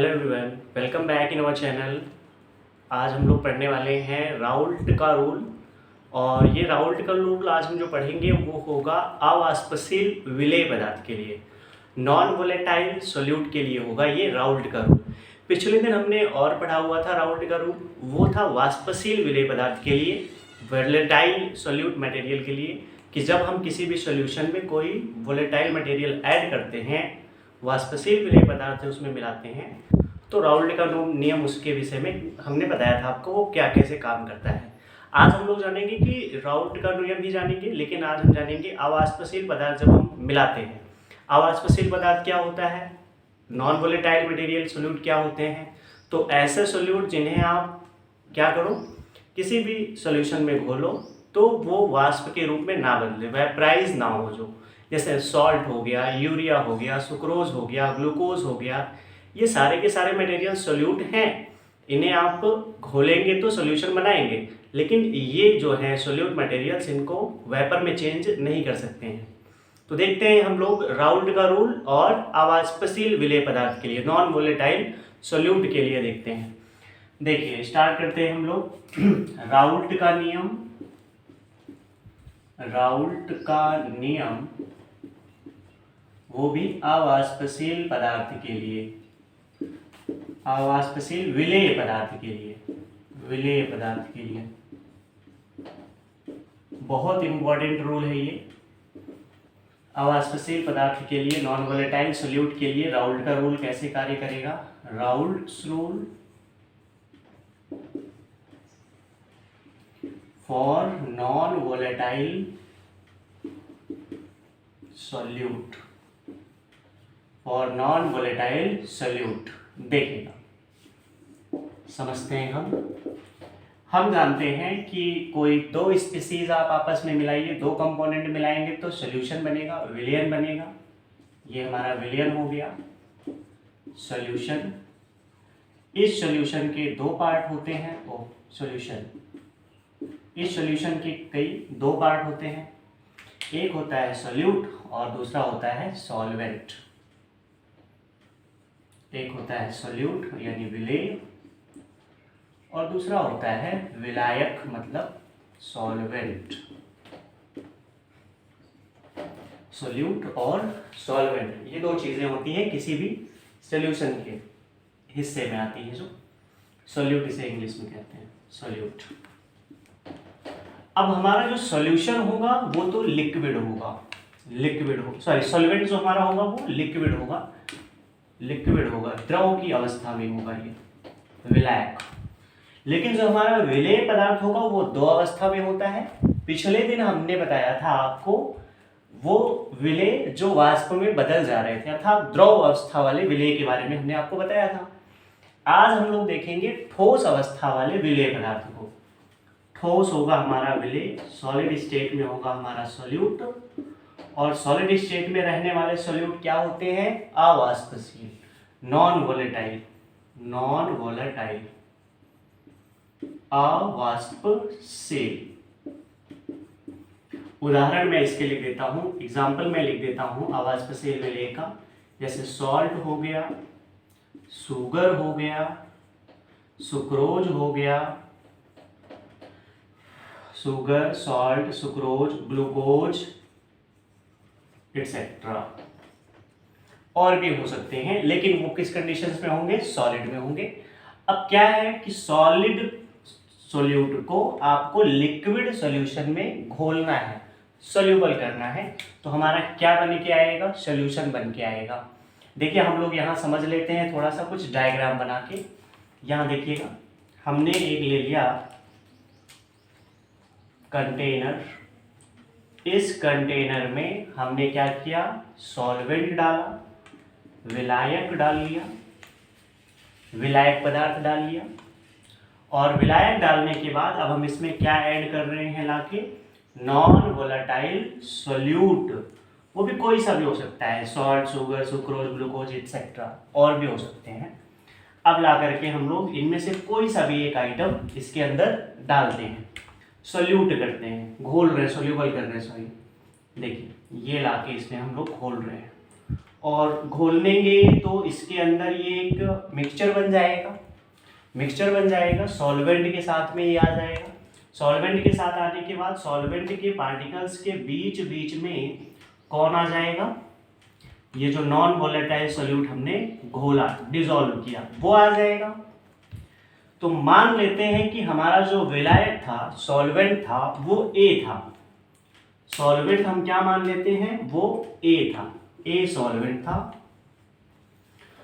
Hello everyone, welcome back in our channel. आज हम लोग पढ़ने वाले हैं राउल्ट का रूल। और ये राउल्ट का रूल आज हम जो पढ़ेंगे वो होगा अवाष्पशील विलेय पदार्थ के लिए, नॉन वोलेटाइल सोल्यूट के लिए होगा ये राउल्ट का रूल। पिछले दिन हमने और पढ़ा हुआ था राउल्ट का रूल, वो था वाष्पशील विलेय पदार्थ के लिए, वोलेटाइल सोल्यूट मटेरियल के लिए, कि जब हम किसी भी सॉल्यूशन में कोई वोलेटाइल मटेरियल ऐड करते हैं, वाष्पशील विलेय पदार्थ उसमें मिलाते हैं, तो राउल्ट का नियम उसके विषय में हमने बताया था आपको, वो क्या कैसे काम करता है। आज हम लोग जानेंगे कि राउल्ट का नियम भी जानेंगे, लेकिन आज हम जानेंगे अवाष्पशील पदार्थ जब हम मिलाते हैं। अवाष्पशील पदार्थ क्या होता है, नॉन वोलेटाइल मटेरियल सोल्यूट क्या होते हैं। तो ऐसे सोल्यूट जिन्हें आप क्या करो, किसी भी सॉल्यूशन में घोलो तो वो वाष्प के रूप में ना बदले, वेपराइज ना हो, जो जैसे सॉल्ट हो गया, यूरिया हो गया, सुक्रोज हो गया, ग्लूकोज हो गया, ये सारे के सारे मटेरियल सोल्यूट हैं। इन्हें आप घोलेंगे तो सोल्यूशन बनाएंगे, लेकिन ये जो है सोल्यूट मटेरियल्स, इनको वेपर में चेंज नहीं कर सकते हैं। तो देखते हैं हम लोग राउल्ट का रूल और अवाष्पशील विलेय पदार्थ के लिए, नॉन वोलेटाइल सोल्यूट के लिए देखते हैं। देखिए स्टार्ट करते हैं हम लोग। राउल्ट का नियम, राउल्ट का नियम वो भी अवाष्पशील पदार्थ के लिए, अवाष्पशील विलेय पदार्थ के लिए, विलेय पदार्थ के लिए बहुत इंपॉर्टेंट रूल है ये। अवाष्पशील पदार्थ के लिए, नॉन वोलेटाइल सोल्यूट के लिए राउल्ट का रूल कैसे कार्य करेगा। Raoult's rule for non volatile solute, for non volatile solute. देखिएगा, समझते हैं हम जानते हैं कि कोई दो स्पीसीज आप आपस में मिलाइए, दो कंपोनेंट मिलाएंगे तो सॉल्यूशन बनेगा, विलयन बनेगा। ये हमारा विलयन हो गया, सॉल्यूशन। इस सॉल्यूशन के दो पार्ट होते हैं, सॉल्यूशन, इस सॉल्यूशन के कई दो पार्ट होते हैं, एक होता है सोल्यूट और दूसरा होता है सॉल्वेंट। एक होता है सोल्यूट यानी विलेय, और दूसरा होता है विलायक मतलब सॉल्वेंट। सोल्यूट और सॉल्वेंट, ये दो चीजें होती हैं किसी भी सॉल्यूशन के हिस्से में आती है, जो सोल्यूट इसे इंग्लिश में कहते हैं, सोल्यूट। अब हमारा जो सॉल्यूशन होगा वो तो लिक्विड होगा, सॉल्वेंट जो हमारा होगा वो लिक्विड होगा, द्रव की अवस्था में होगा, ये विलायक। लेकिन जो हमारा विलेय पदार्थ होगा वो दो अवस्था में होता है। पिछले दिन हमने बताया था आपको, वो विलेय जो वाष्प में बदल जा रहे थे, अर्थात द्रव अवस्था वाले विलेय के बारे में हमने आपको बताया था। आज हम लोग देखेंगे ठोस अवस्था वाले विलेय पदार्थ को। ठोस होगा हमारा विलेय, सॉलिड स्टेट में होगा हमारा सोल्यूट, और सॉलिड स्टेट में रहने वाले सोल्यूट क्या होते हैं, अवाष्पशील, नॉन वोलेटाइल, अवाष्पशील। उदाहरण मैं इसके लिख देता हूं, एग्जाम्पल में लिख देता हूं अवाष्पशील विलेय का, जैसे सॉल्ट हो गया, शुगर हो गया, सुक्रोज हो गया, sugar, salt, sucrose, glucose etcetera, और भी हो सकते हैं, लेकिन वो किस कंडीशंस में होंगे, सॉलिड में होंगे। अब क्या है कि सॉलिड सोल्यूट को आपको लिक्विड सॉल्यूशन में घोलना है, सोल्यूबल करना है, तो हमारा क्या बन के आएगा, सॉल्यूशन बन के आएगा। देखिए हम लोग यहाँ समझ लेते हैं थोड़ा सा कुछ डायग्राम बना के। यहाँ देखिएगा, हमने एक ले लिया कंटेनर, इस कंटेनर में हमने क्या किया, सॉल्वेंट डाला, विलायक डाल लिया, विलायक पदार्थ डाल लिया, और विलायक डालने के बाद अब हम इसमें क्या ऐड कर रहे हैं लाके, नॉन वोलेटाइल सोल्यूट। वो भी कोई सा भी हो सकता है, salt, sugar, sucrose, glucose etcetera, और भी हो सकते हैं। अब ला करके हम लोग इनमें से कोई सा भी एक आइटम इसके अंदर डालते हैं, सोल्यूट करते हैं, घोल रहे हैं, सोल्यूबल कर रहे हैं, सॉरी। देखिए ये लाके इसमें हम लोग घोल रहे हैं, और घोलेंगे तो इसके अंदर ये एक मिक्सचर बन जाएगा। मिक्सचर बन जाएगा, सॉल्वेंट के साथ में ये आ जाएगा। सॉल्वेंट के साथ आने के बाद सॉल्वेंट के पार्टिकल्स के बीच बीच में कौन आ जाएगा, ये जो नॉन वोलेटाइल सॉल्यूट हमने घोला, डिसॉल्व किया, वो आ जाएगा। तो मान लेते हैं कि हमारा जो विलायक था, सॉल्वेंट था, वो ए था। सॉल्वेंट हम क्या मान लेते हैं, वो ए था, ए सॉल्वेंट था।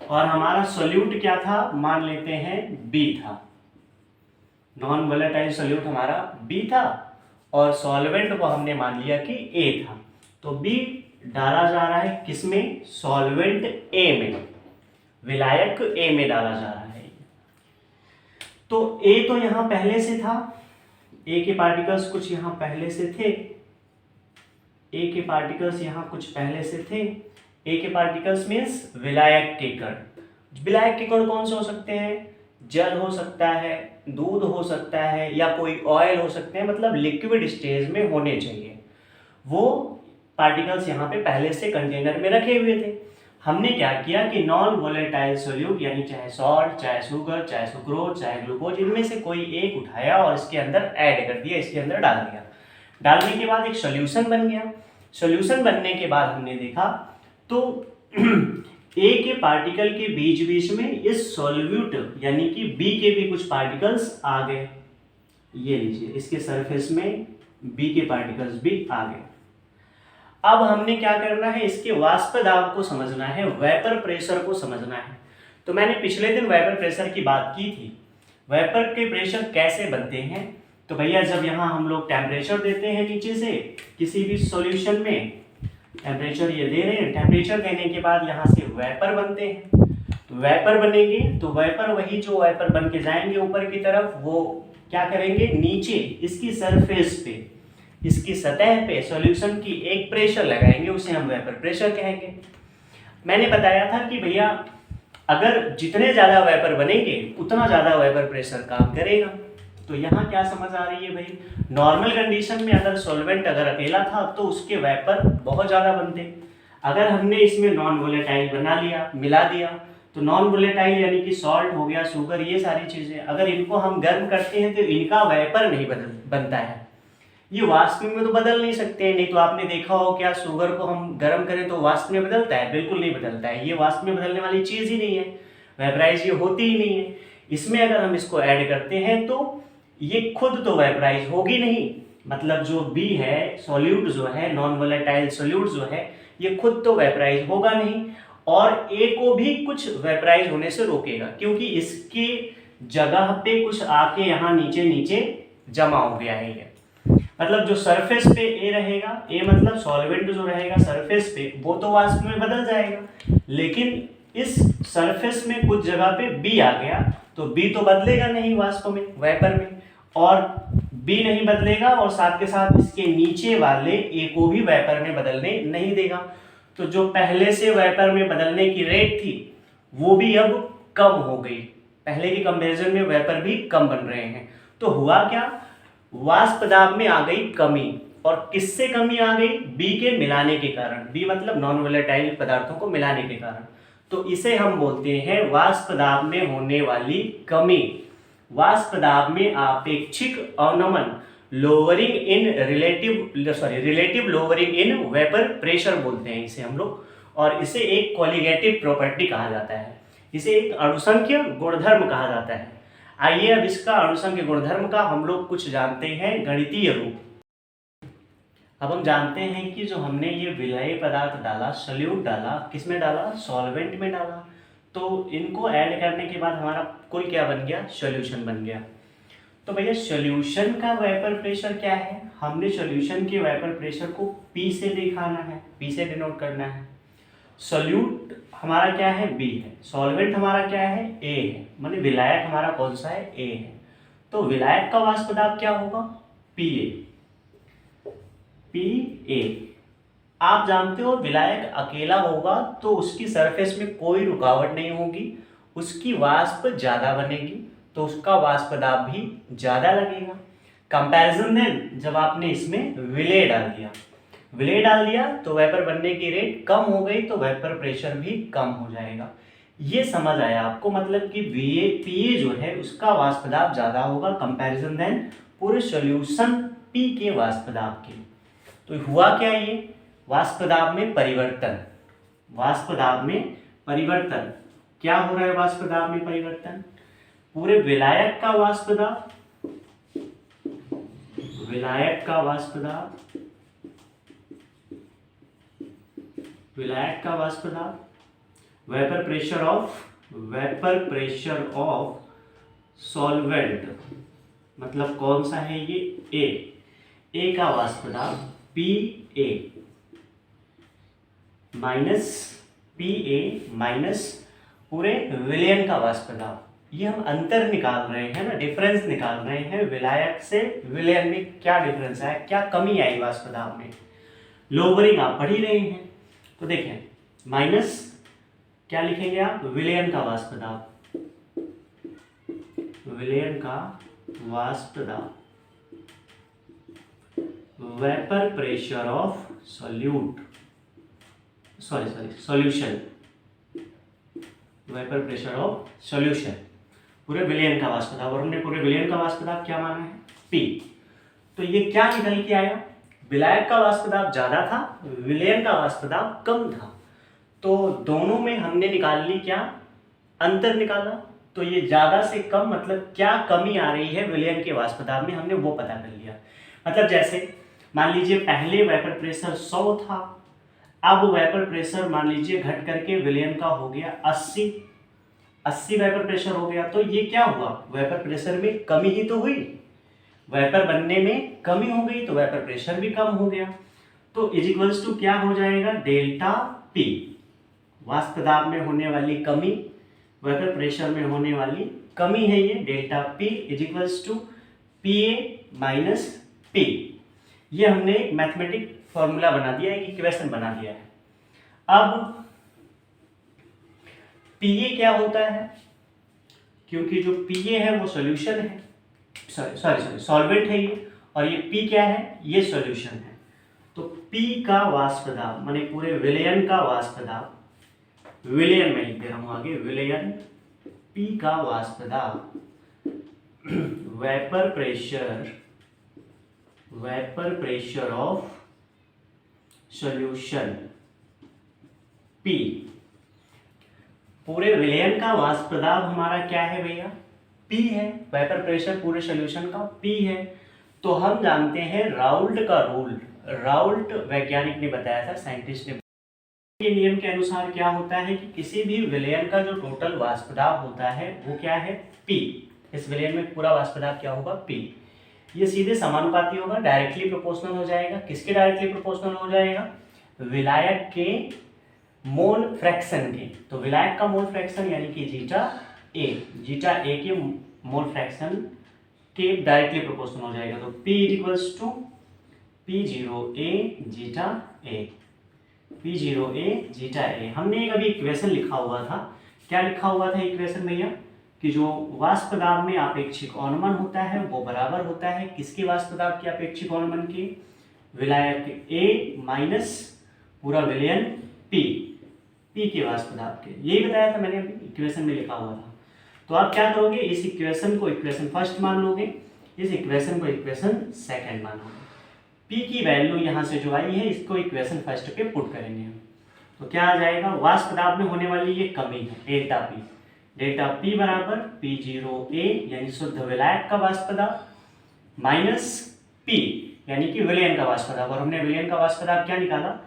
और हमारा सोल्यूट क्या था, मान लेते हैं बी था। नॉन वोलेटाइल सोल्यूट हमारा बी था और सॉल्वेंट को हमने मान लिया कि ए था। तो बी डाला जा रहा है किसमें, सॉल्वेंट ए में, विलायक ए में डाला जा रहा है। तो ए तो यहां पहले से था, ए के पार्टिकल्स कुछ यहां पहले से थे, ए के पार्टिकल्स यहां कुछ पहले से थे। ए के पार्टिकल्स मीन्स विलायक के कण। विलायक के कण कौन से हो सकते हैं, जल हो सकता है, दूध हो सकता है, या कोई ऑयल हो सकते हैं, मतलब लिक्विड स्टेज में होने चाहिए। वो पार्टिकल्स यहाँ पे पहले से कंटेनर में रखे हुए थे। हमने क्या किया कि नॉन वोलेटाइल सोल्यूट यानी चाहे सॉल्ट, चाहे शुगर, चाहे सुक्रोज, चाहे ग्लूकोज, इनमें से कोई एक उठाया और इसके अंदर ऐड कर दिया, इसके अंदर डाल दिया। डालने के बाद एक सोल्यूशन बन गया। सोल्यूशन बनने के बाद हमने देखा तो ए के पार्टिकल के बीच बीच में इस सॉल्यूट यानी कि बी के भी कुछ पार्टिकल्स आ गए। ये लीजिए, इसके सरफेस में बी के पार्टिकल्स भी आ गए। अब हमने क्या करना है, इसके वाष्प दाब को समझना है, वेपर प्रेशर को समझना है। तो मैंने पिछले दिन वेपर प्रेशर की बात की थी। वेपर के प्रेशर कैसे बनते हैं, तो भैया जब यहाँ हम लोग टेम्परेचर देते हैं नीचे से किसी भी सॉल्यूशन में, टेम्परेचर ये दे रहे हैं, टेम्परेचर देने के बाद यहाँ से वेपर बनते हैं। तो वेपर बनेंगे तो वेपर वही जो वेपर बन के जाएंगे ऊपर की तरफ, वो क्या करेंगे, नीचे इसकी सरफेस पे, इसकी सतह पे सॉल्यूशन की एक प्रेशर लगाएंगे, उसे हम वेपर प्रेशर कहेंगे। मैंने बताया था कि भैया अगर जितने ज़्यादा वेपर बनेंगे उतना ज़्यादा वेपर प्रेशर काम करेगा। तो यहाँ क्या समझ आ रही है भाई, नॉर्मल कंडीशन में अगर सॉल्वेंट अगर अकेला था तो उसके वेपर बहुत ज़्यादा बनते। अगर हमने इसमें नॉन वोलेटाइल बना लिया, मिला दिया, तो नॉन वोलेटाइल यानी कि सॉल्ट हो गया, शुगर, ये सारी चीज़ें, अगर इनको हम गर्म करते हैं तो इनका वेपर नहीं बनता है, ये वाष्प में तो बदल नहीं सकते। नहीं तो आपने देखा हो क्या, शुगर को हम गर्म करें तो वाष्प में बदलता है, बिल्कुल नहीं बदलता है, ये वाष्प में बदलने वाली चीज़ ही नहीं है, वेपराइज ये होती ही नहीं है। इसमें अगर हम इसको ऐड करते हैं तो ये खुद तो वेपराइज होगी नहीं, मतलब जो बी है, सॉल्यूट जो है, नॉन वोलेटाइल सॉल्यूट जो है, ये खुद तो वेपराइज होगा नहीं और ए को भी कुछ वेपराइज होने से रोकेगा, क्योंकि इसके जगह पे कुछ आके यहाँ नीचे नीचे जमा हो गया है ये। मतलब जो सरफेस पे ए रहेगा, ए मतलब सॉल्वेंट जो रहेगा सरफेस पे, वो तो वाष्प में बदल जाएगा, लेकिन इस सरफेस में कुछ जगह पे बी आ गया तो बी तो बदलेगा नहीं वाष्प में, वेपर में, और बी नहीं बदलेगा और साथ के साथ इसके नीचे वाले ए को भी वेपर में बदलने नहीं देगा। तो जो पहले से वेपर में बदलने की रेट थी वो भी अब कम हो गई, पहले की कंपैरिजन में वेपर भी कम बन रहे हैं। तो हुआ क्या, वाष्प दाब में आ गई कमी। और किससे कमी आ गई, बी के मिलाने के कारण, बी मतलब नॉन वोलेटाइल पदार्थों को मिलाने के कारण। तो इसे हम बोलते हैं वाष्प दाब में होने वाली कमी। वाष्प दाब में आपेक्षिक अवनमन, lowering in relative lowering in vapour pressure बोलते हैं इसे हम लोग, और इसे एक कोलिगेटिव प्रॉपर्टी कहा जाता है, इसे एक अणुसंख्य गुणधर्म कहा जाता है। आइए अब इसका अणुसंख्य गुणधर्म का हम लोग कुछ जानते हैं गणितीय रूप। अब हम जानते हैं कि जो हमने ये विलेय पदार्थ डाला, सॉल्यूट डाला, किस में डाला, सॉल्वेंट में डाला, तो इनको ऐड करने के बाद हमारा कुल क्या बन गया, सॉल्यूशन बन गया। तो भैया सॉल्यूशन का वेपर प्रेशर क्या है, हमने सॉल्यूशन के वेपर प्रेशर को P से दिखाना है, P से डिनोट करना है। सॉल्यूट हमारा क्या है, B है, सॉल्वेंट हमारा क्या है, A है, माने विलायक हमारा कौन सा है, A है। तो विलायक का वाष्प दाब क्या होगा, PA। आप जानते हो विलायक अकेला होगा तो उसकी सरफेस में कोई रुकावट नहीं होगी, उसकी वाष्प ज़्यादा बनेगी तो उसका वाष्प दाब भी ज़्यादा लगेगा। कंपैरिजन देन जब आपने इसमें विलेय डाल दिया, विलेय डाल दिया तो वेपर बनने की रेट कम हो गई, तो वेपर प्रेशर भी कम हो जाएगा। ये समझ आया आपको, मतलब कि पीए जो है उसका वाष्प दाब ज़्यादा होगा कंपैरिजन देन पूरे सॉल्यूशन पी के वाष्प दाब के। तो हुआ क्या, ये वाष्प दाब में परिवर्तन, वाष्प दाब में परिवर्तन क्या हो रहा है, वाष्प दाब में परिवर्तन, पूरे विलायक का वाष्प दाब, विलायक का वाष्प दाब, विलायक का वाष्प दाब, वेपर प्रेशर ऑफ सॉल्वेंट, मतलब कौन सा है ये, ए का वाष्प दाब पी ए माइनस पूरे विलयन का वाष्प दाब। ये हम अंतर निकाल रहे हैं ना, डिफरेंस निकाल रहे हैं, विलायक से विलयन में क्या डिफरेंस आया, क्या कमी आई वाष्प दाब में, लोअरिंग आप पढ़ ही रहे हैं। तो देखें माइनस क्या लिखेंगे आप, विलयन का वाष्प दाब, विलयन का वाष्प दाब, vapour pressure of solution, vapour pressure of solution, पूरे विलयन का वाष्प दाब, और हमने पूरे विलयन का वाष्प दाब क्या माना है, P। तो ये क्या निकल के आया, विलायक का वाष्प दाब ज्यादा था, विलयन का वाष्प दाब कम था। तो दोनों में हमने निकाल ली क्या, अंतर निकाला। तो ये ज्यादा से कम मतलब क्या कमी आ रही है विलयन के वाष्प दाब में, हमने वो पता कर लिया। मतलब जैसे मान लीजिए पहले वेपर प्रेशर 100 था, अब वेपर प्रेशर मान लीजिए घट करके विलयन का हो गया 80 वेपर प्रेशर हो गया। तो ये क्या हुआ, वेपर प्रेशर में कमी ही तो हुई, वेपर बनने में कमी हो गई, तो वेपर प्रेशर भी कम हो गया। तो इज इक्वल्स टू क्या हो जाएगा, डेल्टा पी, वाष्प दाब में होने वाली कमी, वेपर प्रेशर में होने वाली कमी है ये, delta P is equals to P A minus P. ये हमने एक मैथमेटिक फॉर्मूला बना दिया है, एक इक्वेशन बना दिया है। अब पीए क्या होता है, क्योंकि जो पीए है वो सॉल्यूशन है, सॉरी सॉल्वेंट है ये, और ये पी क्या है, ये सॉल्यूशन है। तो पी का वाष्प दाब माने पूरे विलयन का वाष्प दाब, विलयन में लिख दे रहा हूं आगे, विलयन पी का वाष्प दाब, vapour pressure of solution P, पूरे विलयन का वाष्प दाब हमारा क्या है भैया, P है, वेपर प्रेशर पूरे सॉल्यूशन का P है। तो हम जानते हैं राउल्ट का रूल, राउल्ट वैज्ञानिक ने बताया था, साइंटिस्ट ने, के नियम के अनुसार क्या होता है कि किसी भी विलयन का जो टोटल वाष्प दाब होता है वो क्या है, P। इस विलयन में पूरा वाष्प दाब क्या होगा, P। ये सीधे समानुपाती होगा, डायरेक्टली प्रोपोर्शनल हो जाएगा। किसके डायरेक्टली प्रोपोर्शनल हो जाएगा, विलायक के मोल फ्रैक्शन के। तो विलायक का मोल फ्रैक्शन यानी कि जीटा ए के मोल फ्रैक्शन के डायरेक्टली प्रोपोर्शनल हो जाएगा। तो P is equals to P0A zeta A, P0A zeta A. हमने एक अभी इक्वेशन लिखा हुआ था, क्या लिखा हुआ था इक्वेशन भैया, कि जो वाष्प दाब में आपेक्षिक अवनमन होता है वो बराबर होता है किसके वाष्प दाब के आपेक्षिक अवनमन के, विलायक ए माइनस पूरा विलयन पी के वाष्प दाब के। यही बताया था मैंने, अभी इक्वेशन में लिखा हुआ था। तो आप क्या करोगे, इस इक्वेशन को इक्वेशन फर्स्ट मान लोगे, इस इक्वेशन को इक्वेशन सेकंड मान लोगे। पी की वैल्यू यहाँ से जो आई है इसको इक्वेशन फर्स्ट पे पुट करेंगे। तो क्या आ जाएगा, वाष्प दाब में होने वाली ये कमी है डेल्टा पी बराबर P0A यानी शुद्ध विलायक का वाष्प दाब माइनस P यानी कि विलयन का वाष्प दाब, और हमने विलयन का वाष्प दाब क्या निकाला,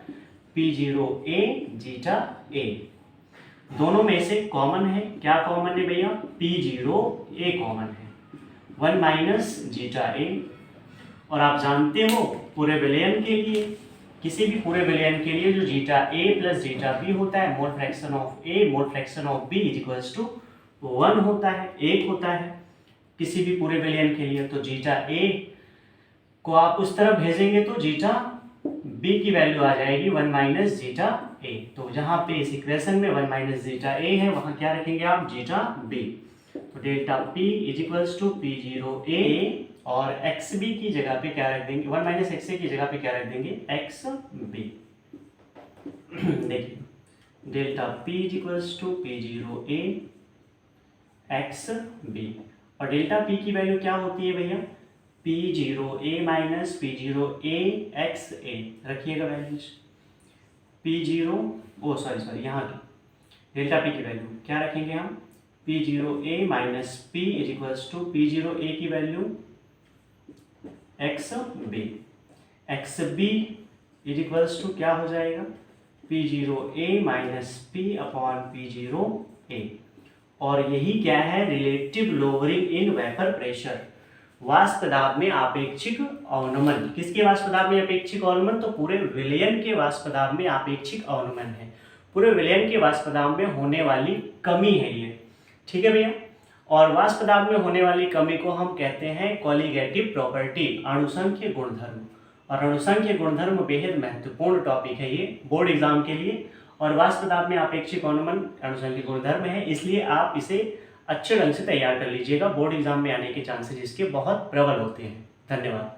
P0A जीटा A। दोनों में से कॉमन है, क्या कॉमन है भैया, P0A कॉमन है, 1 माइनस जीटा A। और आप जानते हो पूरे विलयन के लिए, किसी भी पूरे विलयन के लिए जो zeta A plus zeta B होता है, mole fraction of A mole fraction of B is equals to 1 होता है, 1 होता है किसी भी पूरे विलयन के लिए। तो जीटा A को आप उस तरफ भेजेंगे तो जीटा B की वैल्यू आ जाएगी 1 माइनस जीटा A। तो जहाँ पे इस इक्वेशन में 1 माइनस जीटा A है वहाँ क्या रखेंगे आप, जीटा B। तो delta P is equals to P0A और XB की जगह पे क्या रख देंगे, 1 माइनस XA की जगह पे क्या रख देंगे, XB। बी। देखिए delta P is equals to P0A X B, और डेल्टा P की वैल्यू क्या होती है भैया, P0A माइनस P0A एक्स ए, रखिएगा वैल्यूज P0 यहाँ की डेल्टा P की वैल्यू क्या रखेंगे हम, P0A minus P is equals to P0A की value X B is equals to क्या हो जाएगा, P0A minus P upon P0A, और यही क्या है, relative lowering in vapour pressure, वाष्प दाब में आपेक्षिक अवनमन। किसके वाष्प दाब में अपेक्षिक अवनमन, तो पूरे विलयन के वाष्प दाब में आपेक्षिक अवनमन है, पूरे विलयन के वाष्प दाब में होने वाली कमी है ये, ठीक है भैया। और वाष्प दाब में होने वाली कमी को हम कहते हैं कोलिगेटिव प्रॉपर्टी, अणुसंख्य गुणधर्म, और अणुसंख्य गुणधर्म बेहद महत्वपूर्ण टॉपिक है ये बोर्ड एग्जाम के लिए, और वाष्प दाब में आपेक्षिक अवनमन अणुसंख्य गुणधर्म है, इसलिए आप इसे अच्छे ढंग से तैयार कर लीजिएगा, बोर्ड एग्जाम में आने के चांसेस इसके बहुत प्रबल होते हैं। धन्यवाद।